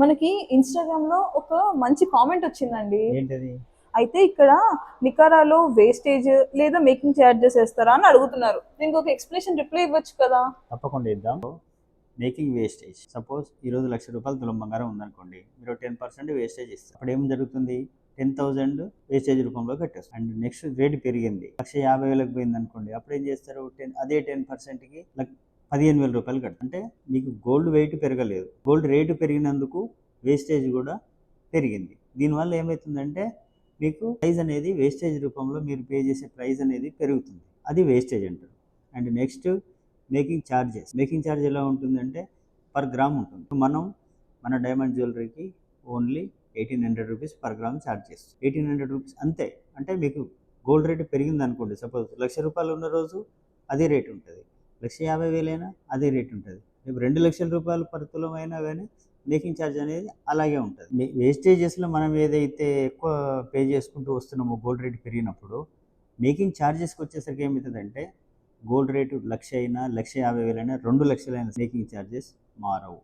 మనకి ఇన్స్టాగ్రామ్లో ఒక మంచి కామెంట్ వచ్చిందండి. ఏంటది? అయితే ఇక్కడ నికారాలో వేస్టేజ్ లేదా మేకింగ్ ఛార్జెస్ వేస్తారా అని అడుగుతున్నారు. దీనికి ఒక ఎక్స్ప్లెనేషన్ రిప్లై ఇవ్వచ్చు కదా. తప్పకుండా ఇద్దాం. మేకింగ్ వేస్టేజ్, సపోజ్ ఈరోజు ₹1,00,000 తులం బంగారం ఉందనుకోండి, మీరు 10% వేస్టేజ్ ఇస్తారు. అప్పుడు ఏం జరుగుతుంది? 10,000 వేస్టేజ్ రూపంలో కట్టేస్తారు. అండ్ నెక్స్ట్ రేటు పెరిగింది, ₹1,50,000 పోయింది అనుకోండి, అప్పుడు ఏం చేస్తారు? అదే 10%కి ₹15,000 కట్టారు. అంటే మీకు గోల్డ్ వెయిట్ పెరగలేదు, గోల్డ్ రేటు పెరిగినందుకు వేస్టేజ్ కూడా పెరిగింది. దీనివల్ల ఏమవుతుందంటే మీకు ప్రైస్ అనేది వేస్టేజ్ రూపంలో మీరు పే చేసే ప్రైస్ అనేది పెరుగుతుంది. అది వేస్టేజ్ అంటారు. అండ్ నెక్స్ట్ మేకింగ్ ఛార్జ్ ఎలా ఉంటుందంటే పర్ గ్రామ్ ఉంటుంది. మనం మన డైమండ్ జ్యువెలరీకి ఓన్లీ ₹1,800 పర్ గ్రామ్ ఛార్జ్ చేస్తాం. ₹1,800 అంతే. అంటే మీకు గోల్డ్ రేటు పెరిగింది అనుకోండి, సపోజ్ ₹1,00,000 ఉన్న రోజు అదే రేటు ఉంటుంది, ₹1,50,000 అయినా అదే రేటు ఉంటుంది. రేపు ₹2,00,000 పర్ తులం అయినా కానీ మేకింగ్ ఛార్జ్ అనేది అలాగే ఉంటుంది. వేస్టేజెస్లో మనం ఏదైతే ఎక్కువ పే చేసుకుంటూ వస్తున్నామో గోల్డ్ రేటు పెరిగినప్పుడు, మేకింగ్ ఛార్జెస్కి వచ్చేసరికి ఏమవుతుందంటే గోల్డ్ రేటు 1,00,000 అయినా 1,50,000 అయినా 2,00,000 అయినా మేకింగ్ ఛార్జెస్ మారవు.